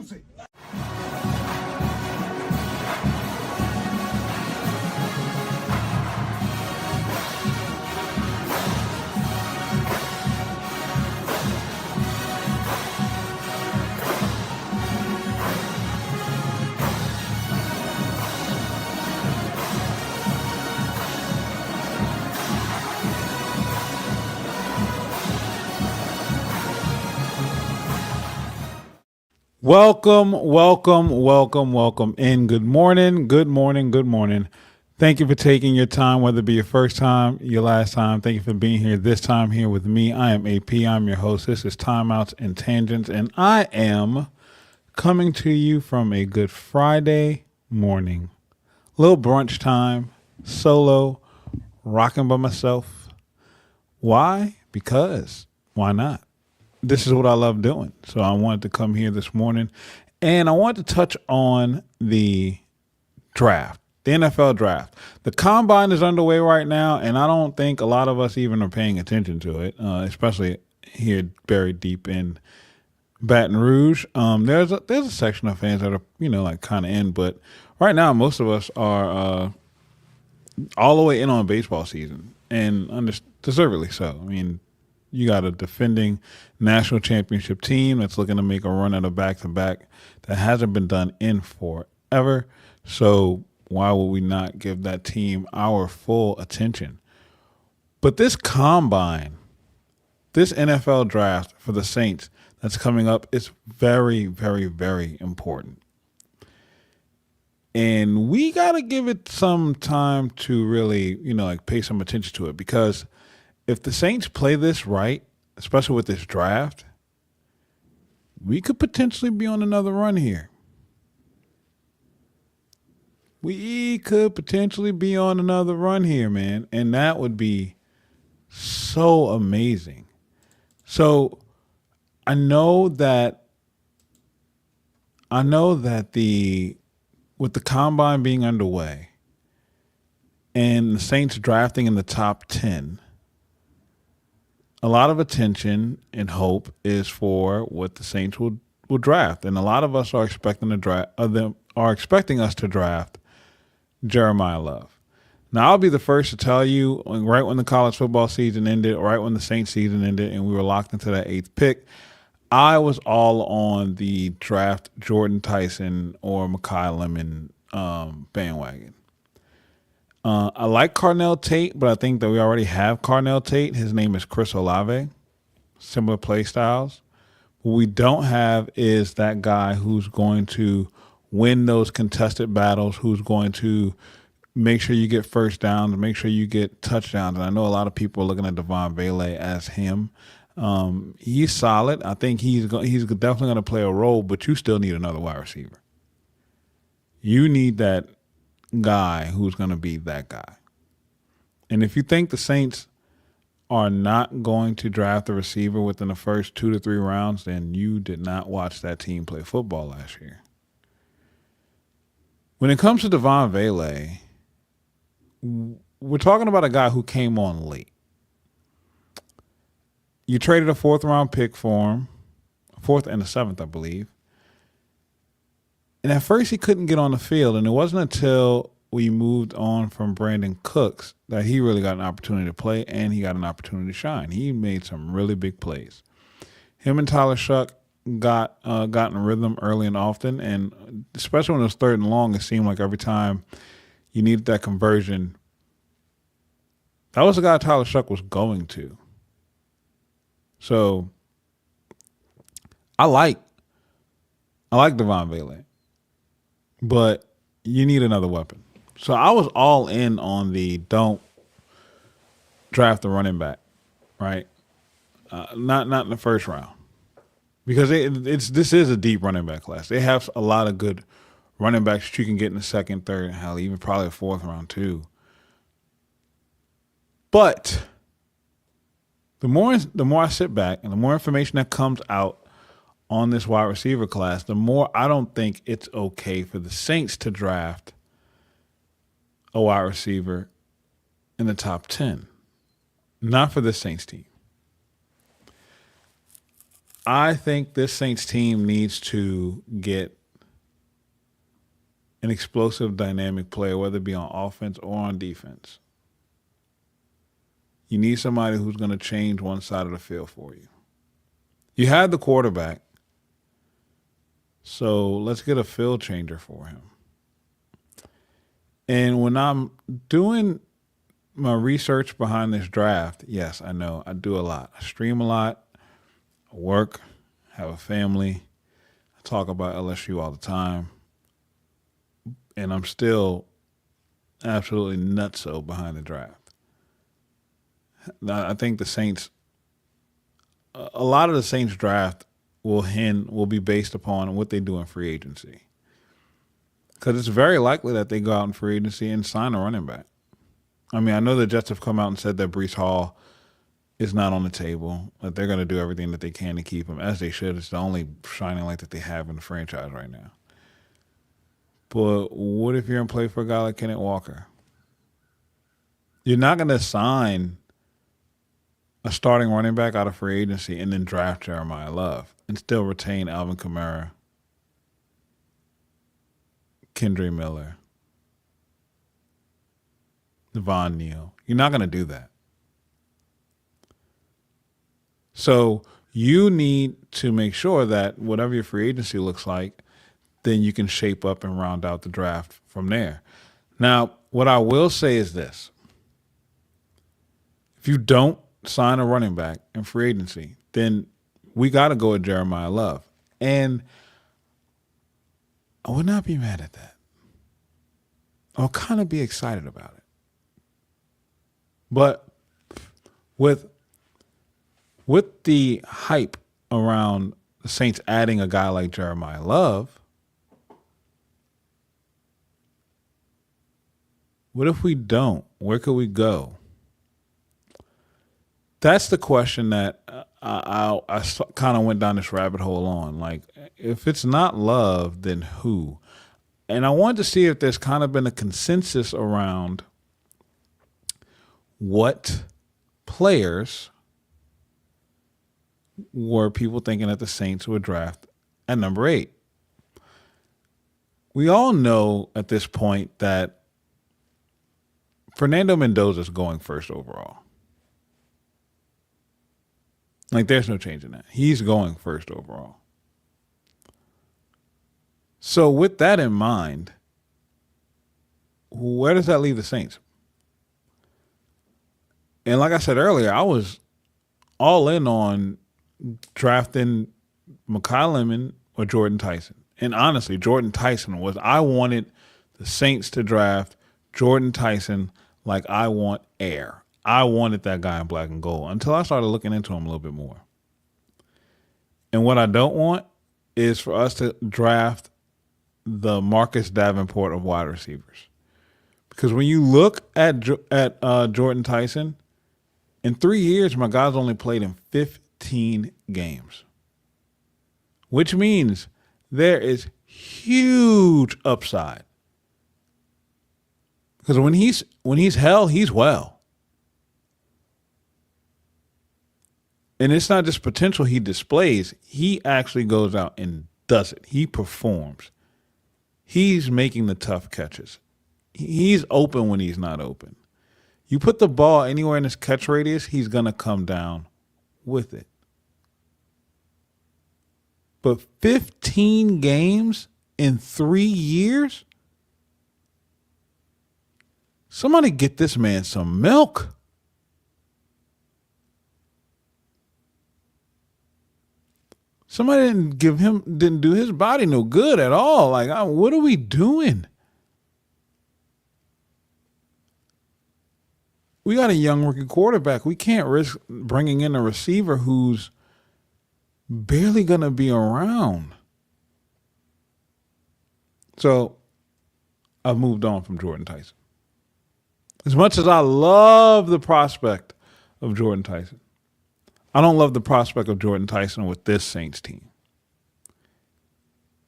music. Welcome, welcome, welcome, welcome in. Good morning, good morning, good morning. Thank you for taking your time, whether it be your first time, your last time. Thank you for being here this time here with me. I am AP. I'm your host. This is Timeouts and Tangents, and I am coming to you from a good Friday morning. Little brunch time, solo, rocking by myself. Why? Because why not? This is what I love doing. So I wanted to come here this morning and I wanted to touch on the draft, the NFL draft. The combine is underway right now, and I don't think a lot of us even are paying attention to it, especially here buried deep in Baton Rouge. There's a section of fans that are, like kind of in, but right now most of us are all the way in on baseball season, and deservedly so. I mean, you got a defending national championship team that's looking to make a run at a back-to-back that hasn't been done in forever. So why would we not give that team our full attention? But this combine, this NFL draft for the Saints that's coming up is very, very, very important. And we got to give it some time to really, pay some attention to it, because if the Saints play this right, especially with this draft, we could potentially be on another run here. We could potentially be on another run here, man. And that would be so amazing. So I know that with the combine being underway and the Saints drafting in the top 10, a lot of attention and hope is for what the Saints will draft, and a lot of us are expecting us to draft Jeremiah Love. Now, I'll be the first to tell you, right when the college football season ended, right when the Saints season ended, and we were locked into that 8th pick, I was all on the draft Jordan Tyson or Mekhi Lemon bandwagon. I like Carnell Tate, but I think that we already have Carnell Tate. His name is Chris Olave. Similar play styles. What we don't have is that guy who's going to win those contested battles, who's going to make sure you get first downs, make sure you get touchdowns. And I know a lot of people are looking at Devon Vele as him. He's solid. I think he's definitely going to play a role, but you still need another wide receiver. You need that guy who's going to be that guy. And if you think the Saints are not going to draft a receiver within the first 2 to 3 rounds, then you did not watch that team play football last year. When it comes to Devon Vele, we're talking about a guy who came on late. You traded a 4th round pick for him, 4th and a 7th, I believe. And at first he couldn't get on the field, and it wasn't until we moved on from Brandon Cooks that he really got an opportunity to play, and he got an opportunity to shine. He made some really big plays. Him and Tyler Shuck got in rhythm early and often, and especially when it was 3rd and long, it seemed like every time you needed that conversion, that was the guy Tyler Shuck was going to. So I like Devon Vele, but you need another weapon. So I was all in on the don't draft the running back, right? Not in the first round, because this is a deep running back class. They have a lot of good running backs that you can get in the 2nd, 3rd, and hell, even probably a 4th round too. But the more I sit back and the more information that comes out on this wide receiver class, the more I don't think it's okay for the Saints to draft a wide receiver in the top 10. Not for the Saints team. I think this Saints team needs to get an explosive, dynamic player, whether it be on offense or on defense. You need somebody who's going to change one side of the field for you. You had the quarterback, so let's get a field changer for him. And when I'm doing my research behind this draft, yes, I know I do a lot. I stream a lot, I work, have a family, I talk about LSU all the time, and I'm still absolutely nutso behind the draft. Now, I think the Saints, a lot of the Saints draft will be based upon what they do in free agency. Because it's very likely that they go out in free agency and sign a running back. I mean, I know the Jets have come out and said that Breece Hall is not on the table, that they're going to do everything that they can to keep him, as they should. It's the only shining light that they have in the franchise right now. But what if you're in play for a guy like Kenneth Walker? You're not going to sign a starting running back out of free agency and then draft Jeremiah Love and still retain Alvin Kamara, Kendre Miller, Devon Neal. You're not going to do that. So you need to make sure that whatever your free agency looks like, then you can shape up and round out the draft from there. Now, what I will say is this. If you don't sign a running back in free agency, then we got to go with Jeremiah Love. And I would not be mad at that. I'll kind of be excited about it. But with the hype around the Saints adding a guy like Jeremiah Love, what if we don't? Where could we go? That's the question that I kind of went down this rabbit hole on. Like, if it's not Love, then who? And I wanted to see if there's kind of been a consensus around what players were people thinking that the Saints would draft at number 8. We all know at this point that Fernando Mendoza is going first overall. Like, there's no change in that. He's going first overall. So with that in mind, where does that leave the Saints? And like I said earlier, I was all in on drafting Mekhi Lemon or Jordan Tyson. And honestly, Jordan Tyson I wanted the Saints to draft Jordan Tyson like I want air. I wanted that guy in black and gold until I started looking into him a little bit more. And what I don't want is for us to draft the Marcus Davenport of wide receivers. Because when you look at Jordan Tyson, in 3 years, my guy's only played in 15 games. Which means there is huge upside. Because when he's hell, he's well. And it's not just potential he displays. He actually goes out and does it. He performs. He's making the tough catches. He's open when he's not open. You put the ball anywhere in his catch radius, he's going to come down with it. But 15 games in 3 years? Somebody get this man some milk. Somebody didn't do his body no good at all. Like, what are we doing? We got a young rookie quarterback. We can't risk bringing in a receiver who's barely going to be around. So I've moved on from Jordan Tyson. As much as I love the prospect of Jordan Tyson, I don't love the prospect of Jordan Tyson with this Saints team.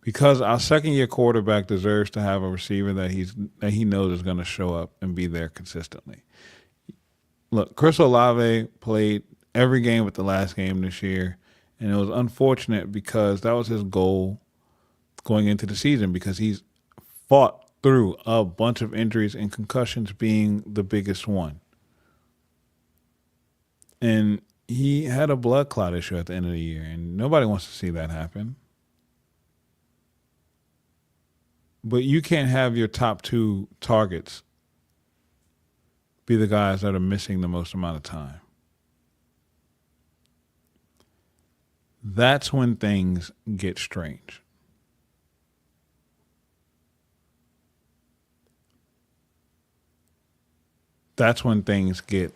Because our second-year quarterback deserves to have a receiver that he knows is going to show up and be there consistently. Look, Chris Olave played every game but the last game this year, And it was unfortunate because that was his goal going into the season, because he's fought through a bunch of injuries and concussions being the biggest one. And he had a blood clot issue at the end of the year, and nobody wants to see that happen. But you can't have your top two targets be the guys that are missing the most amount of time. That's when things get strange. That's when things get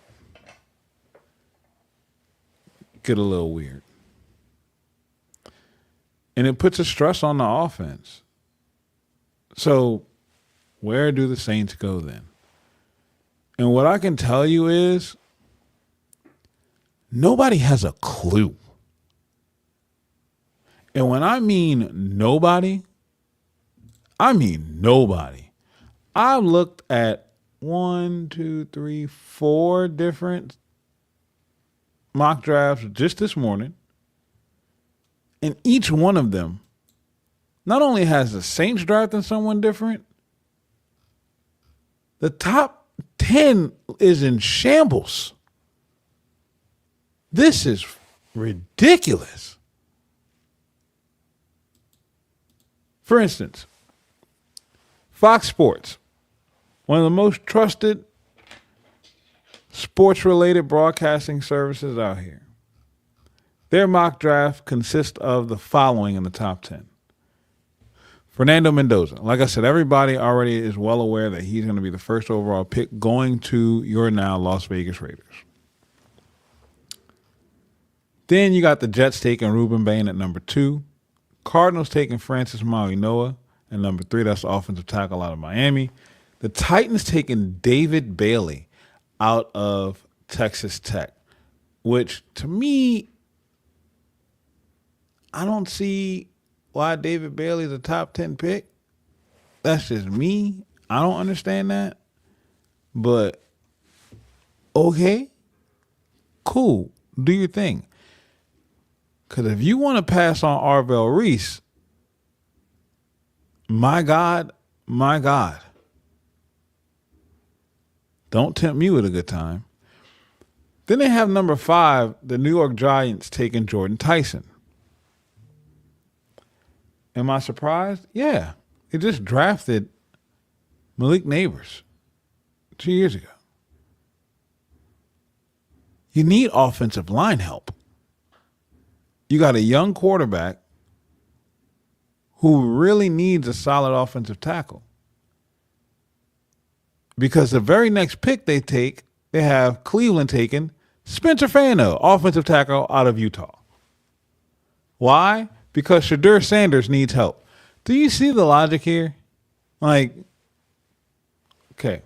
a little weird. And it puts a stress on the offense. So where do the Saints go then? And what I can tell you is nobody has a clue. And when I mean nobody, I mean nobody. I looked at 4 different mock drafts just this morning. And each one of them not only has the Saints drafting someone different, the top 10 is in shambles. This is ridiculous. For instance, Fox Sports, one of the most trusted sports-related broadcasting services out here. Their mock draft consists of the following in the top 10. Fernando Mendoza. Like I said, everybody already is well aware that he's going to be the first overall pick going to your now Las Vegas Raiders. Then you got the Jets taking Ruben Bain at number 2. Cardinals taking Francis Mauigoa at number 3. That's the offensive tackle out of Miami. The Titans taking David Bailey out of Texas Tech, which to me, I don't see why David Bailey is a top 10 pick. That's just me. I don't understand that. But okay, cool. Do your thing. Because if you want to pass on Arvell Reese, my God, don't tempt me with a good time. Then they have number 5, the New York Giants taking Jordan Tyson. Am I surprised? Yeah. They just drafted Malik Neighbors 2 years ago. You need offensive line help. You got a young quarterback who really needs a solid offensive tackle. Because the very next pick they take, they have Cleveland taking Spencer Fano, offensive tackle out of Utah. Why? Because Shadur Sanders needs help. Do you see the logic here? Like, okay.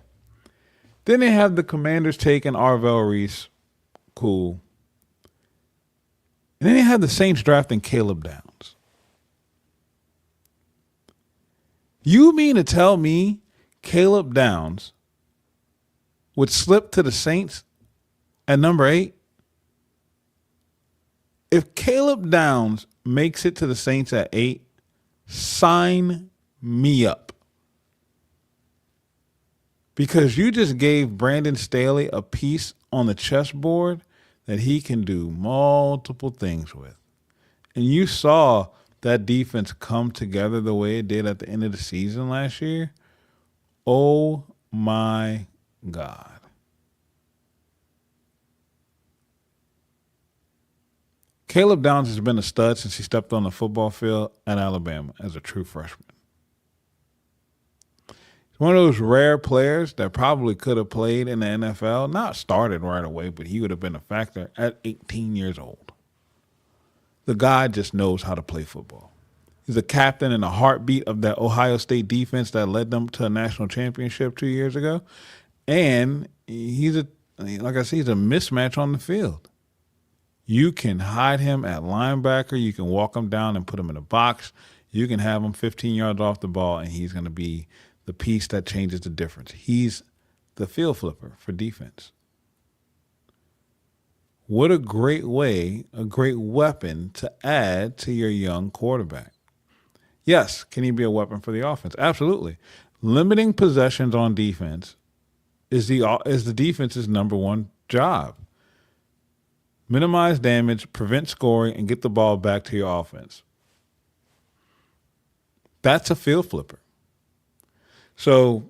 Then they have the Commanders taking Arvell Reese. Cool. And then they have the Saints drafting Caleb Downs. You mean to tell me Caleb Downs would slip to the Saints at number 8? If Caleb Downs makes it to the Saints at 8, sign me up. Because you just gave Brandon Staley a piece on the chessboard that he can do multiple things with. And you saw that defense come together the way it did at the end of the season last year. Oh my God. Caleb Downs has been a stud since he stepped on the football field at Alabama as a true freshman. He's one of those rare players that probably could have played in the NFL, not started right away, but he would have been a factor at 18 years old. The guy just knows how to play football. He's a captain and a heartbeat of that Ohio State defense that led them to a national championship 2 years ago. And he's a mismatch on the field. You can hide him at linebacker. You can walk him down and put him in a box. You can have him 15 yards off the ball, and he's going to be the piece that changes the difference. He's the field flipper for defense. What a great way, a great weapon to add to your young quarterback. Yes, can he be a weapon for the offense? Absolutely. Limiting possessions on defense is the defense's number one job. Minimize damage, prevent scoring, and get the ball back to your offense. That's a field flipper. So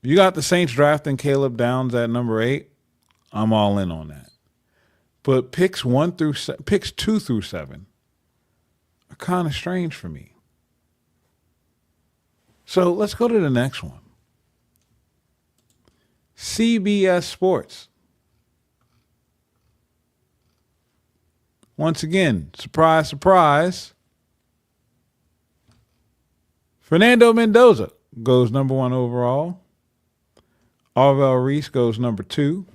you got the Saints drafting Caleb Downs at number 8. I'm all in on that. But picks 2 through 7 are kind of strange for me. So let's go to the next one. CBS Sports. Once again, surprise, surprise. Fernando Mendoza goes number 1 overall. Arvell Reese goes number 2.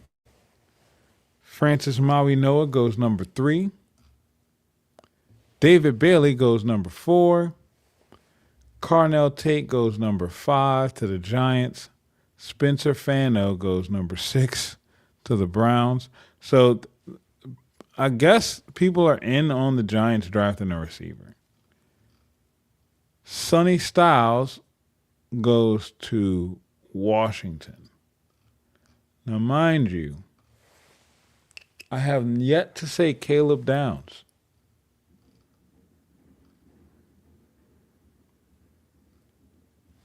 Francis Mauigoa goes number 3. David Bailey goes number 4. Carnell Tate goes number 5 to the Giants. Spencer Fano goes number 6 to the Browns. So I guess people are in on the Giants drafting a receiver. Sonny Styles goes to Washington. Now, mind you, I have yet to say Caleb Downs.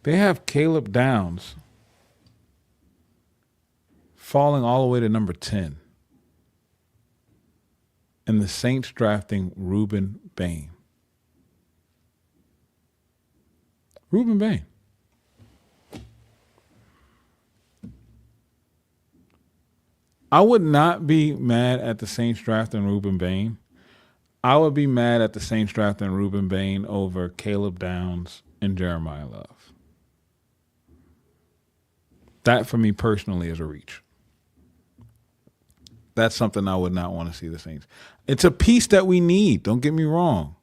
They have Caleb Downs falling all the way to number 10. And the Saints drafting Ruben Bain. Ruben Bain. I would not be mad at the Saints drafting Ruben Bain. I would be mad at the Saints drafting Ruben Bain over Caleb Downs and Jeremiah Love. That, for me personally, is a reach. That's something I would not want to see the Saints. It's a piece that we need, don't get me wrong.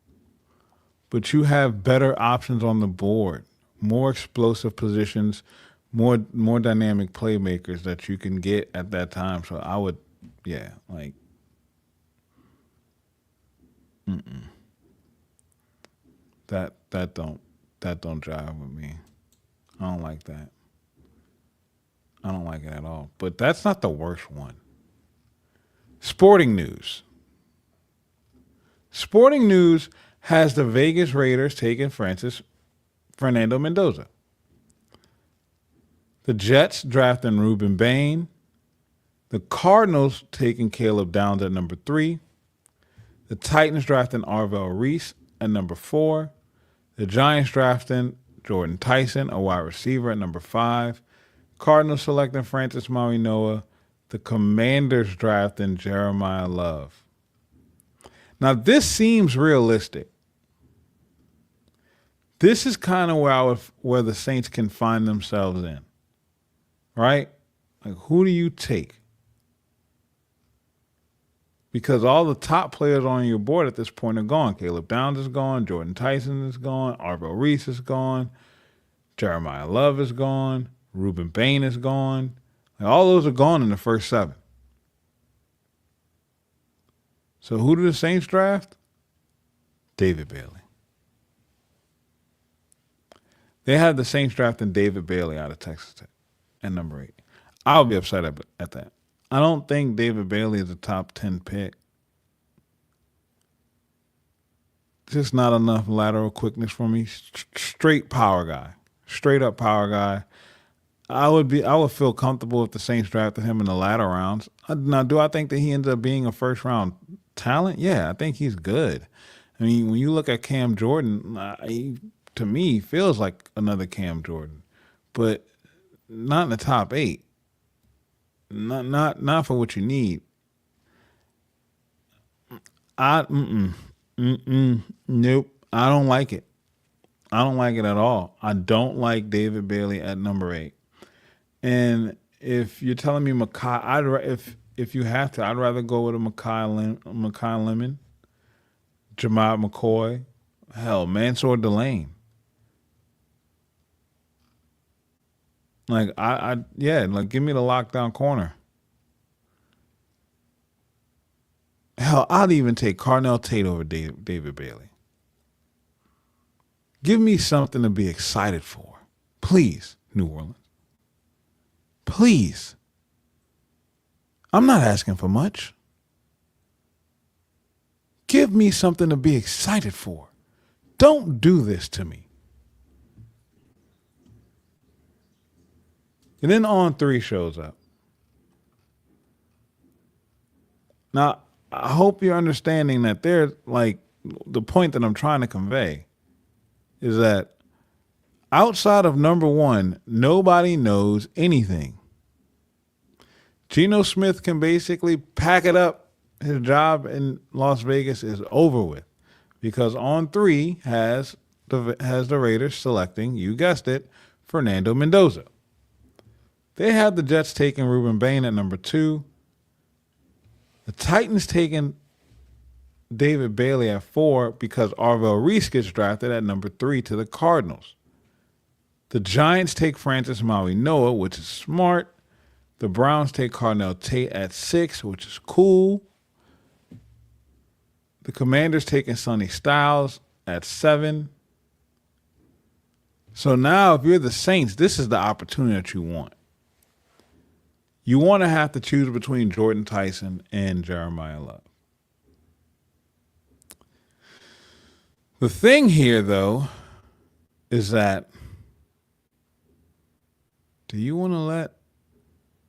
But you have better options on the board, more explosive positions, more dynamic playmakers that you can get at that time. So I would, that don't jive with me. I don't like that. I don't like it at all. But that's not the worst one. Sporting News. Sporting News has the Vegas Raiders taking Fernando Mendoza. The Jets drafting Ruben Bain. The Cardinals taking Caleb Downs at number 3. The Titans drafting Arvell Reese at number 4. The Giants drafting Jordan Tyson, a wide receiver, at number 5. Cardinals selecting Francis Mauigoa. The Commanders drafting Jeremiah Love. Now, this seems realistic. This is kind of where the Saints can find themselves in, right? Like, who do you take? Because all the top players on your board at this point are gone. Caleb Downs is gone. Jordan Tyson is gone. Arvell Reese is gone. Jeremiah Love is gone. Ruben Bain is gone. Like, all those are gone in the first 7. So who do the Saints draft? David Bailey. They have the Saints drafting David Bailey out of Texas Tech at number 8. I'll be upset at that. I don't think David Bailey is a top 10 pick. Just not enough lateral quickness for me. Straight power guy. Straight up power guy. I would feel comfortable if the Saints drafted him in the latter rounds. Now, do I think that he ends up being a first round talent? Yeah, I think he's good. I mean, when you look at Cam Jordan, to me, he feels like another Cam Jordan, but not in the top 8. Not for what you need. Nope. I don't like it. I don't like it at all. I don't like David Bailey at number 8. And if you're telling me Makai, if you have to, I'd rather go with a Makai Lemon, Jahmad McCoy, hell, Mansour Delane. Like like, give me the lockdown corner. 'Cause, like, I don't like David Bailey at number 8. And if you're telling me Makai, I'd rather go with a Makai Lemon, Jahmad McCoy, hell, Mansour Delane. Like, yeah, give me the lockdown corner. 'Cause, like, I don't like David Bailey at number 8. Hell, I'd even take Carnell Tate over David Bailey. Give me something to be excited for. Please, New Orleans. Please. I'm not asking for much. Give me something to be excited for. Don't do this to me. And then On3 shows up. Now, I hope you're understanding that they're like the point that I'm trying to convey is that outside of number one, nobody knows anything. Geno Smith can basically pack it up. His job in Las Vegas is over with because On3 has the Raiders selecting, you guessed it, Fernando Mendoza. They have the Jets taking Ruben Bain at number 2. The Titans taking David Bailey at 4 because Arvell Reese gets drafted at number 3 to the Cardinals. The Giants take Francis Maui Noah, which is smart. The Browns take Carnell Tate at 6, which is cool. The Commanders taking Sonny Styles at 7. So now if you're the Saints, this is the opportunity that you want. You want to have to choose between Jordan Tyson and Jeremiah Love. The thing here, though, is that do you want to let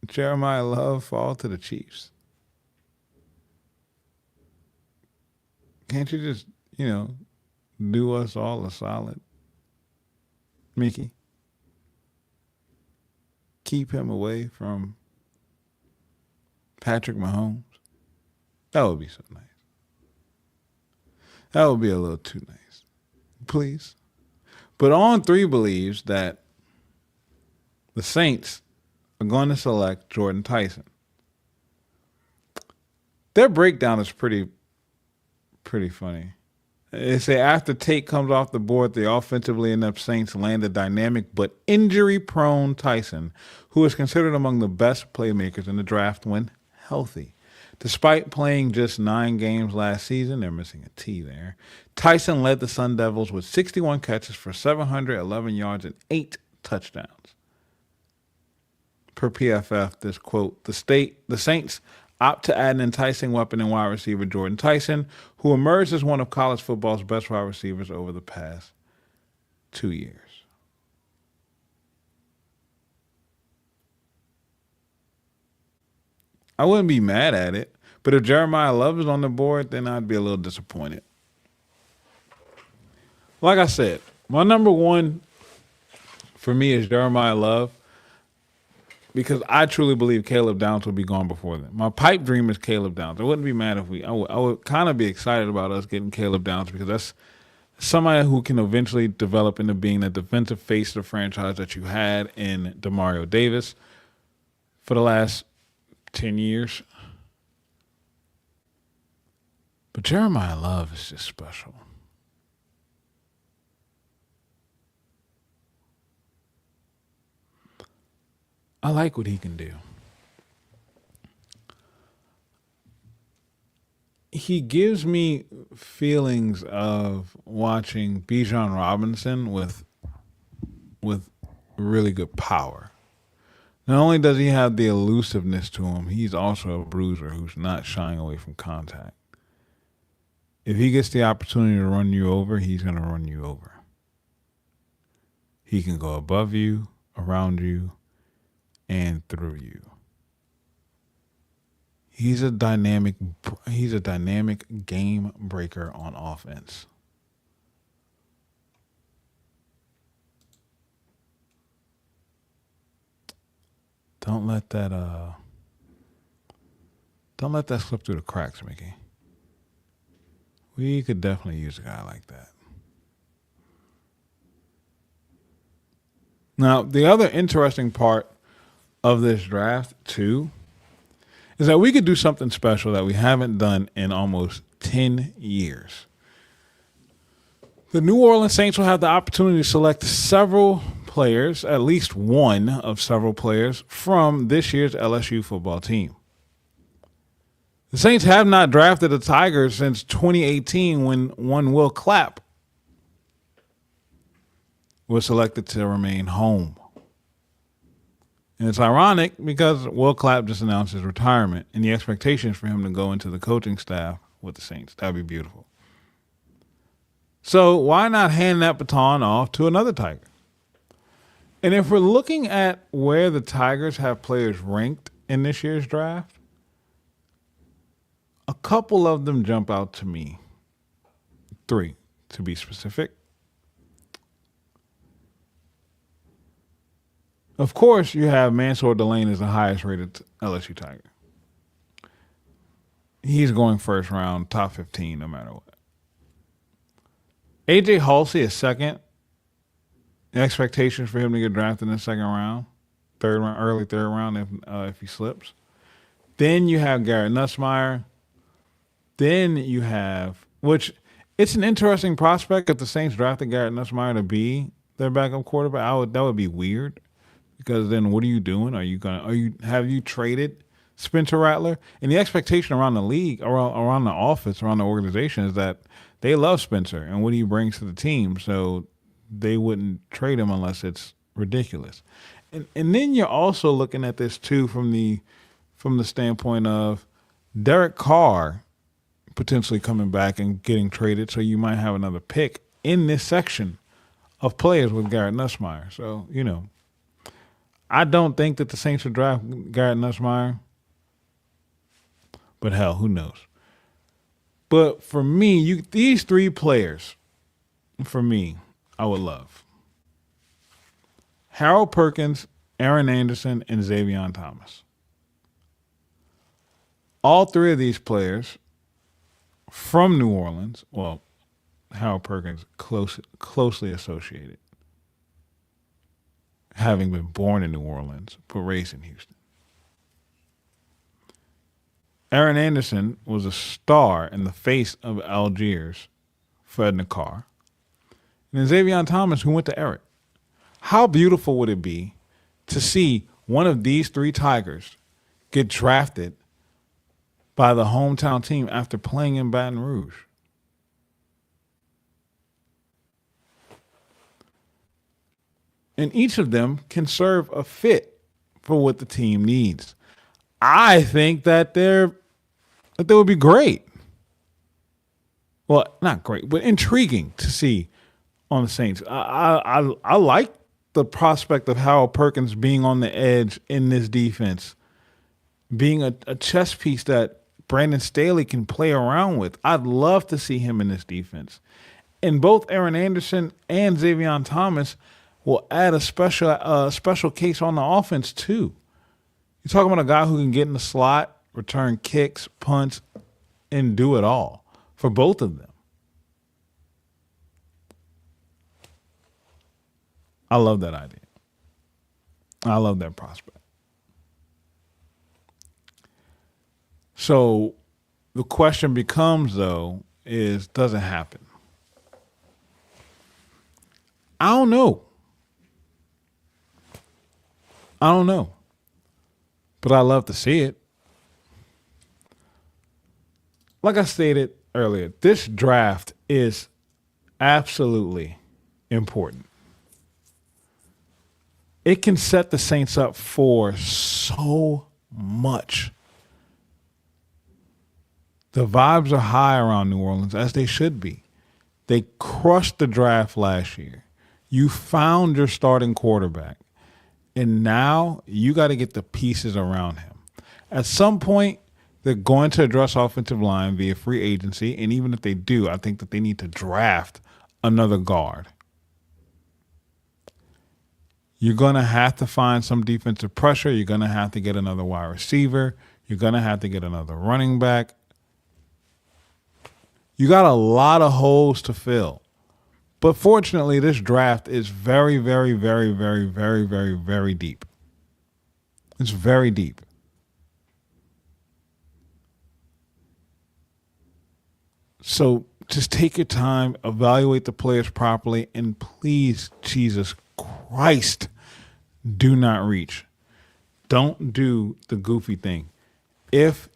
Jeremiah Love fall to the Chiefs? Can't you just, do us all a solid, Mickey? Keep him away from Patrick Mahomes. That would be so nice. That would be a little too nice. Please. But On3 believes that the Saints are going to select Jordan Tyson. Their breakdown is pretty funny. They say after Tate comes off the board, the offensively inept Saints land a dynamic but injury-prone Tyson, who is considered among the best playmakers in the draft when healthy. Despite playing just 9 games last season, they're missing a T there, Tyson led the Sun Devils with 61 catches for 711 yards and 8 touchdowns. Per PFF, this quote, the Saints opt to add an enticing weapon in wide receiver Jordan Tyson, who emerged as one of college football's best wide receivers over the past 2 years. I wouldn't be mad at it, but if Jeremiah Love is on the board, then I'd be a little disappointed. Like I said, my number one for me is Jeremiah Love, because I truly believe Caleb Downs will be gone before then. My pipe dream is Caleb Downs. I wouldn't be mad if I would kind of be excited about us getting Caleb Downs because that's somebody who can eventually develop into being the defensive face of the franchise that you had in Demario Davis for the last 10 years. But Jeremiah Love is just special. I like what he can do. He gives me feelings of watching Bijan Robinson with really good power. Not only does he have the elusiveness to him, he's also a bruiser who's not shying away from contact. If he gets the opportunity to run you over, he's going to run you over. He can go above you, around you, and through you. He's a dynamic game breaker on offense. Don't let that slip through the cracks, Mickey. We could definitely use a guy like that. Now, the other interesting part of this draft, too, is that we could do something special that we haven't done in almost 10 years. The New Orleans Saints will have the opportunity to select several players, at least one of several players, from this year's LSU football team. The Saints have not drafted a Tiger since 2018 when one Will Clapp was selected to remain home. And it's ironic because Will Clapp just announced his retirement and the expectations for him to go into the coaching staff with the Saints. That'd be beautiful. So why not hand that baton off to another Tiger? And if we're looking at where the Tigers have players ranked in this year's draft, a couple of them jump out to me. 3, to be specific. Of course, you have Mansour Delane as the highest rated LSU Tiger. He's going first round, top 15, no matter what. AJ Halsey is second. The expectations for him to get drafted in the second round, third round, early third round if he slips. Then you have Garrett Nussmeier. Then you have, which it's an interesting prospect if the Saints drafted Garrett Nussmeier to be their backup quarterback. That would be weird. Because then what are you doing? Have you traded Spencer Rattler? And the expectation around the league, around the office, around the organization is that they love Spencer and what he brings to the team. So they wouldn't trade him unless it's ridiculous. And then you're also looking at this too from the standpoint of Derek Carr potentially coming back and getting traded. So you might have another pick in this section of players with Garrett Nussmeier. So, I don't think that the Saints would draft Garrett Nussmeier. But hell, who knows? But for me, these 3 players, for me, I would love. Harold Perkins, Aaron Anderson, and Xavier Thomas. All 3 of these players from New Orleans, well, Harold Perkins closely associated, having been born in New Orleans but raised in Houston. Aaron Anderson was a star in the face of Algiers for Edna Carr. And then Xavier Thomas, who went to Eric. How beautiful would it be to see one of these 3 Tigers get drafted by the hometown team after playing in Baton Rouge? And each of them can serve a fit for what the team needs. I think that they would be great. Well, not great, but intriguing to see on the Saints. I like the prospect of Harold Perkins being on the edge in this defense, being a chess piece that Brandon Staley can play around with. I'd love to see him in this defense. And both Aaron Anderson and Xavier Thomas will add a special case on the offense too. You're talking about a guy who can get in the slot, return kicks, punts, and do it all for both of them. I love that idea. I love that prospect. So the question becomes, though, does it happen? I don't know. But I love to see it. Like I stated earlier, this draft is absolutely important. It can set the Saints up for so much. The vibes are high around New Orleans, as they should be. They crushed the draft last year. You found your starting quarterback. And now you got to get the pieces around him. At some point, they're going to address offensive line via free agency. And even if they do, I think that they need to draft another guard. You're going to have to find some defensive pressure. You're going to have to get another wide receiver. You're going to have to get another running back. You got a lot of holes to fill. But fortunately, this draft is very, very, very, very, very, very, very deep. It's very deep. So just take your time, evaluate the players properly, and please, Jesus Christ, do not reach. Don't do the goofy thing. If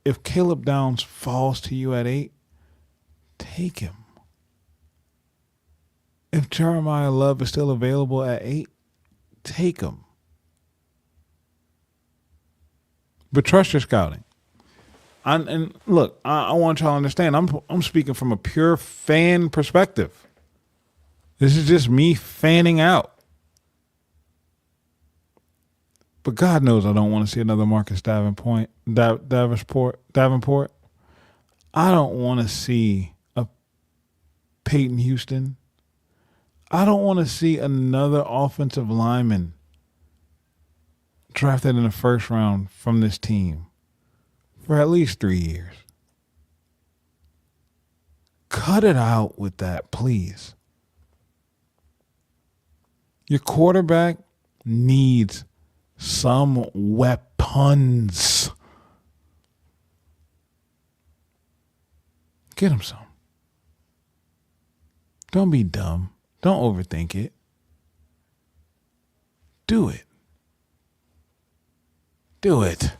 if Caleb Downs falls to you at 8, take him. If Jeremiah Love is still available at 8, take him. But trust your scouting. And look, I want y'all to understand. I'm speaking from a pure fan perspective. This is just me fanning out. But God knows I don't want to see another Marcus Davenport. I don't want to see a Peyton Houston. I don't want to see another offensive lineman drafted in the first round from this team for at least 3 years. Cut it out with that, please. Your quarterback needs some weapons. Get him some. Don't be dumb. Don't overthink it. Do it. Do it.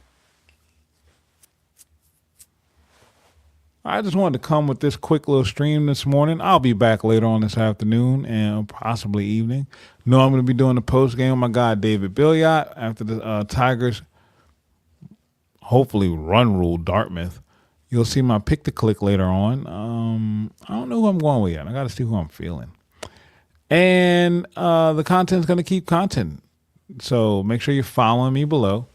I just wanted to come with this quick little stream this morning. I'll be back later on this afternoon and possibly evening. No, I'm going to be doing the post game with my guy David Billiot after the Tigers hopefully run rule Dartmouth. You'll see my pick to click later on. I don't know who I'm going with yet. I got to see who I'm feeling. And the content's going to keep content. So make sure you're following me below.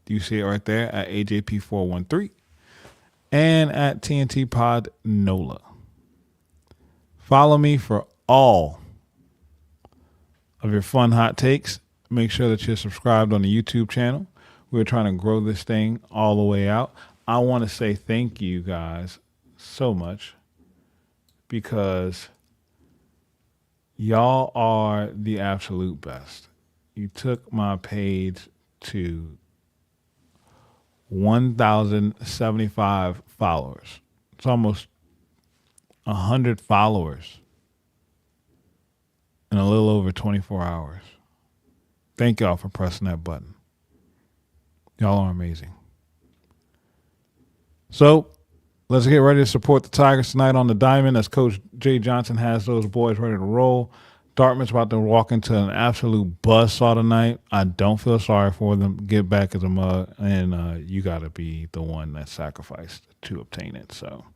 You see it right there at AJP413 and at TNT Pod NOLA. Follow me for all of your fun hot takes. Make sure that you're subscribed on the YouTube channel. We're trying to grow this thing all the way out. I want to say thank you guys so much because y'all are the absolute best. You took my page to 1,075 followers. It's almost 100 followers in a little over 24 hours. Thank y'all for pressing that button. Y'all are amazing. So let's get ready to support the Tigers tonight on the diamond as Coach Jay Johnson has those boys ready to roll. Dartmouth's about to walk into an absolute buzzsaw tonight. I don't feel sorry for them. Get back as a mug, and you got to be the one that sacrificed to obtain it. So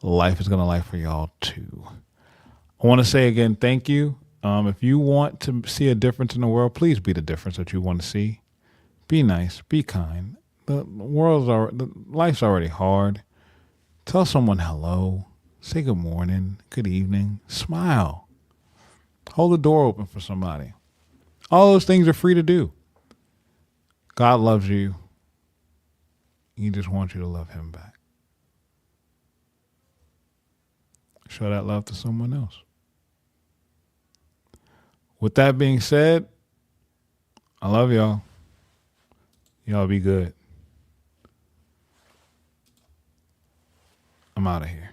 life is going to life for y'all too. I want to say again, thank you. If you want to see a difference in the world, please be the difference that you want to see. Be nice. Be kind. Life's already hard. Tell someone hello. Say good morning, good evening. Smile. Hold the door open for somebody. All those things are free to do. God loves you. He just wants you to love him back. Show that love to someone else. With that being said, I love y'all. Y'all be good. I'm out of here.